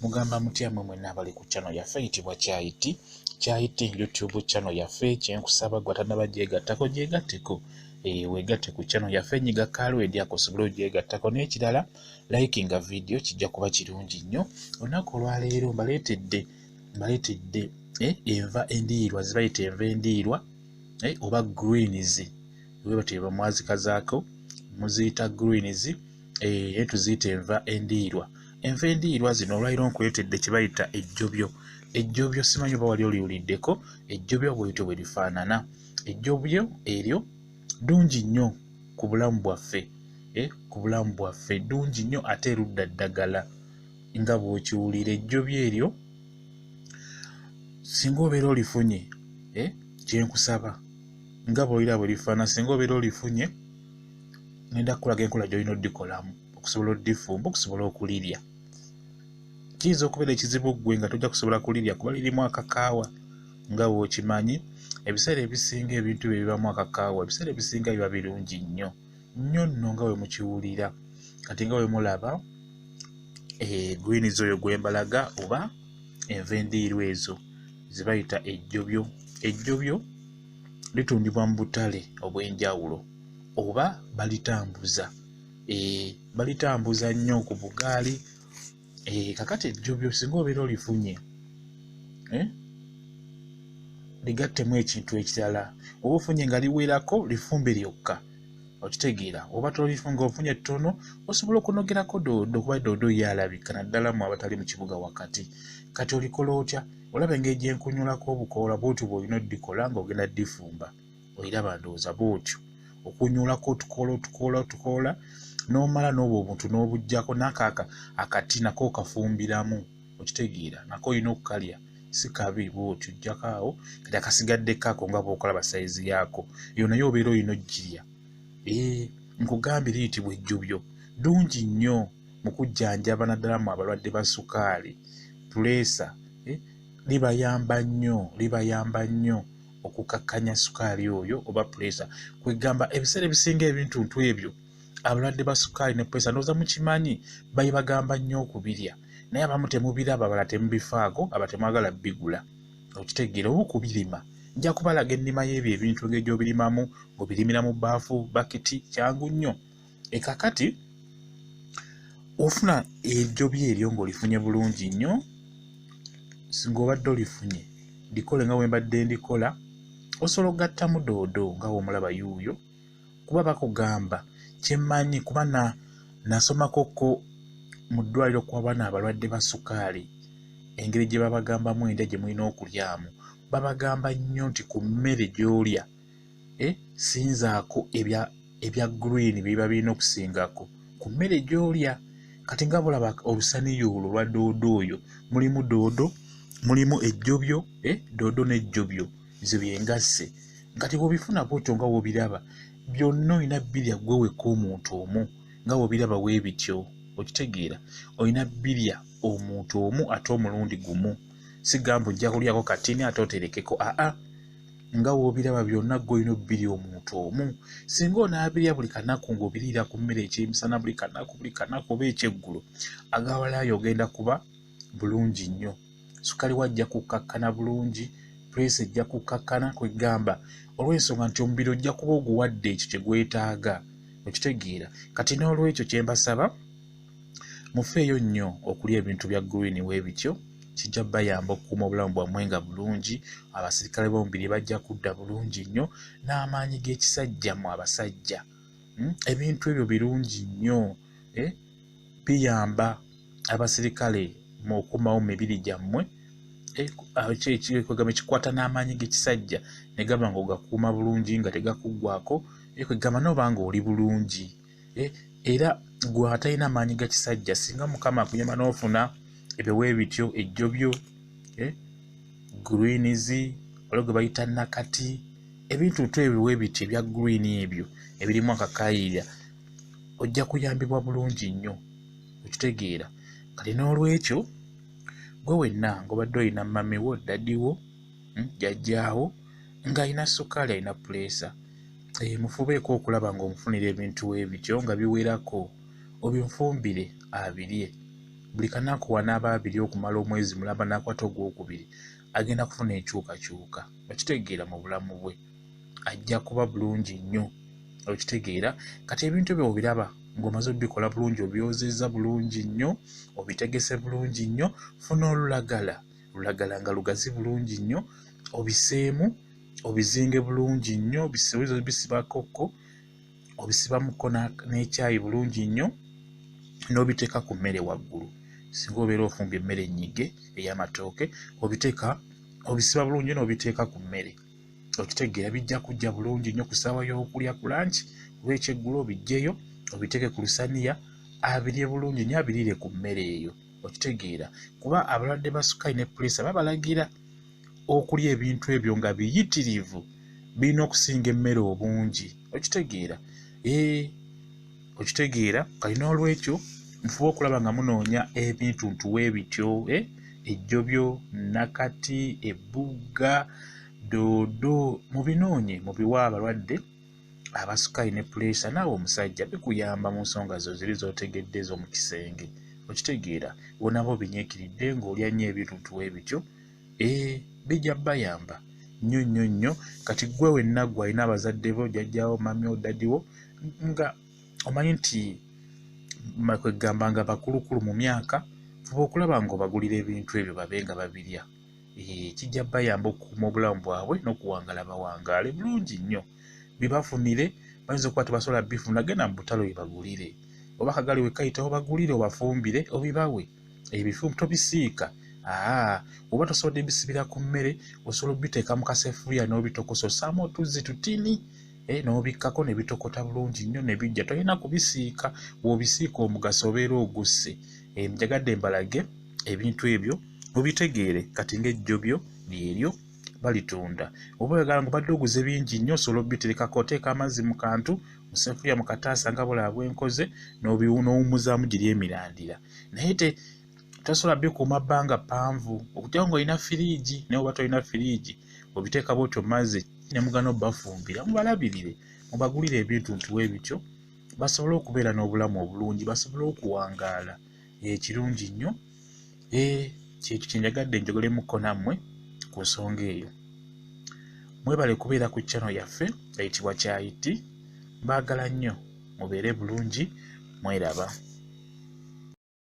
Mugamba mutya mmwe mwenna abali ku channel yaffe eyitibwa Kyayiti YouTube channel yaffe. Kyenkusaba gwe atannaba gyegattako gyegatteko. Weegatte ku channel yaffe, nyiga kaalwedi ako osobole ogyegattako, n'ekirala likinga video kijja kuba kirungi nnyo. Olunaku olwaleero mbaleetedde enva endiirwa, zibayita enva endiirwa oba greens, we bateeba mwazikazaako muziyita greens, tuziyita enva endiirwa. Enva endiirwa zino olwaliro nkuleetedde kye bayita ejjobyo. Ejjobyo simanyi oba wali oliwuliddeko. Ejjobyo bw'etyo bwe lifaanana. Ejjobyo eryo ddungi nnyo ku bulamu bwaffe, ku bulamu bwaffe ddungi nnyo ate erudda ddagala nga bw'okiwulira. Ejjobyo eryo singa obeera olifunye, kyenkusaba nga bw'olira bwe lifaana, singa obeera olifunye ngenda kukulaga enkola gy'olina oddikolamu okusobola oddifumba okusobola okulirya. Kiyinza okubeera ekizibu ggwe nga tojja kusobola kulirya kuba lirimu akakaawa nga bw'okimanyi. Ebiseera ebisinga ebintu bye bibamu akakaawa ebiseera ebisinga biba birungi nnyo nnyo nno nga bwe mukiwulira. Kati nga bwe mulaba greens oyo gwe mbalaga oba enva endiirwa ezo zibayita ejjobyo. Ejjobyo litundibwa mu butale obw'enjawulo oba balitambuza. Balitambuza nnyo ku bugaali. Kakati ejjobyo singa obeera olifunye, ligattemu ekintu ekirala. Oba ofunye nga liwerako, lifumbe lyokka, okitegeera. Oba tolifunga ofunye ttono, osobola okunogerako doodo kuba doodo ye alabika naddala mu abatali mu kibuga wakati. Kati olikola otya? Olaba engeri gye nkunyulako obukoola bw'otyo bw'olina oddikola ng'ogenda ddifumba. Oliraba ndowooza bw'otyo okunyulako otukoola n'omala n'obwo obuntu n'obuggyako n'akaaka akati nako okafumbiramu, okitegeera. Nako olina okukalya, si kabi bw'otyo. Oggyako awo kati akasigaddeko ako nga bw'okolaba sayizi yaako, eyo nayo obeera olina oggirya. Nkugambye liyitibwa ejjobyo. Ddungi nnyo mu kujjanjaba naddala mu abalwadde ba sukaali, puleesa. Libayamba nnyo okukakkanya sukaali oyo oba puleesa. Kwegamba ebiseera ebisinga ebintuntu ebyo abalwadde ba sukaali ne puleesa ndowooza mukimanyi bagamba nnyo okubirya, naye abamu temubiraba, abalala temubifaako, aba temwagala bigula, okitegeera. Oba okubirima, nja kubalaga ennima y'ebyo ebintu engeri gy'obirimamu, ng'obirimira mu bbaafu, bakiti, kyangu nnyo. Kakati ofuna ejjobyo eryo ng'olifunye bulungi nnyo. Singa obadde olifunye likole nga bwe mbadde ndikola. Osobola okugattamu doodo nga bw'omulaba yuuyo, kuba bakugamba kyemmanyi kuba nasomakoko mu ddwaliro kw'abaana abalwadde ba sukaali, engeri gye babagambamu endya gye mulina okulyamu. Babagamba nnyo nti ku mmere gy'olya sinzaako ebya green bye biba birina okusingako ku mmere gy'olya. Kati nga bulaba olusaniya olwo olwa doodo oyo mulimu doodo, mulimu ejjobyo, doodo n'ejjobyo nze byengasse. Kati bw'obifuna bw'otyo nga bw'obiraba byonna olina birya gwe wekka omuntu omu nga bw'obiraba bwe bityo, okitegeera. Olina birya omuntu omu ate omulundi gumu. Sigamba ojja kulyako katini ate oterekeko, nga bw'obiraba byonna gwe olina obbirya omuntu omu. Singa onaabirya buli kanaku ng'obiriira ku mmere ekyemisana buli kanaku oba ekyeggulo, agawalayo ogenda kuba bulungi nnyo. Sukaali wajja kukkakkana bulungi, puleesa ejja kukkakkana, kwegamba olw'ensonga nti omubiri ojja kuba oguwadde ekyo kye gwetaaga, okitegeera. Kati n'olwekyo kye mbasaba mufeeyo nnyo okulya ebintu bya green bwe bityo. Kijja bayamba okukuuma obulamu bwammwe nga bulungi. Abasirikale b'omubiri bajja kudda bulungi nnyo, n'amaanyi g'ekisajja mu abasajja. Ebintu ebyo birungi nnyo, biyamba abasirikale mu okukuumawo mu mibiri gyammwe. Kikwata n'amaanyi g'ekisajja ne gaba ng'ogakuuma bulungi nga tegakuggwako, kwegamba n'oba ng'oli bulungi. Era gwe atalina amaanyi ga kisajja, singa Mukama akunyuma n'ofuna ebyo bwe bityo, ejjobyo, greens, waliwo gwe bayita nakati, ebintuntu ebyo bwe bityo ebya green ebyo ebirimu akakaayirira, ojja kuyambibwa bulungi nnyo, okitegeera. Kati n'olwekyo gwe wenna ng'obadde olina mamiwo, dadiwo, jjajjaawo ng'alina sukaali alina puleesa, mufubeeko okulaba ng'omufunira ebintu ebityo nga biwerako, obinfumbire abirye. buli kanaku wanaaba abiri okumala omwezi mulamba n'akwata ogwokubiri agenda kufuna enkyukakyuka okitegeera mu bulamu bwe ajja kuba bulungi nnyo okitegeera kati ebintu ebyo obiraba ng'omaze obikola bulungi obyozezza bulungi nnyo obitegese bulungi nnyo funa olulagala nga lugazi bulungi nnyo obiseemu obizinge bulungi nnyo bisibakoko obisibamuko n'ekyayi bulungi nnyo n'obiteeka ku mmere waggulu singa obeera ofumbye emmere ennyige ey'amatooke obisiba bulungi n'obiteeka ku mmere okitegeera bijja kujja bulungi nnyo ku ssaawa y'okulya ku lanci oba ekyeggulo obijjeyo obiteeke ku lusaniya abirye bulungi nnyo abiriire ku mmere eyo okitegeera kuba abalwadde ba sukaali ne puleesa babalagira okulya ebintu ebyo nga biyitirivu birina okusinga emmere obungi okitegeera okitegeera kali n'olwekyo mufuba okulaba nga munoonya ebintu ntuwe bityo ejjobyo nakati ebbuga doodo mubinoonye mubiwa abalwadde abasukaali ne puleesa naawe omusajja bikuyamba mu nsonga zo ziri z'otegedde ez'omu kisenge okitegeera wonabo binyiikiridde ng'olya nnyo ebintu ntuwe bityo bijja bayamba nnyo kati gwe wenna gwe alina abazadde bo jjajjawo mami daddiwo nga omanyi nti kwegamba nga bakulukulu mu myaka fuba okulaba ng'obagulira ebintu ebyo babe nga babirya kijja bayamba okukuuma obulamu bwabwe n'okuwangala bawangaale bulungi nnyo bibafunire bayinza okuba tebasobola bifuna genda mu butale bibagulire oba kagali wekayitawo bagulire obafumbire obibawe ebifu tobisiika oba tosobodde bisibira ku mmere osobola obiteeka mu kaseffuliya n'obitokosa ossaamu otuzzi tutini n'obikkako ne bitokota bulungi nnyo ne bijja tolina kubisiika bw'obisiika omugaso obeera ogusse njagadde mbalage ebintu ebyo mubitegeere kati ng'ejjobyo lyeryo balitunda oba oyagala ng'obadde oguze bingi nnyo osobola obiteekako oteeka amazzi mu kantu mu seffuliya mu kataasa nga bulaba bwenkoze n'owummuzaamu giri emirandira naye tosobola bikuuma bbanga ppanvu okutya ng'olina firiigi naye oba tolina firiigi obiteeka bwotyo mazzi ne mugana obbafumbira mubalabirire mubagulire ebintu ntuwe bityo basobole okubeera n'obulamu obulungi basobole okuwangaala ekirungi nnyo kyekyo kyenjagadde njogolemuko nammwe ku nsonga eyo mwebale kubeera ku channel yaffe eyitibwa Kyayiti mbaagala nnyo mubeere bulungi mweraba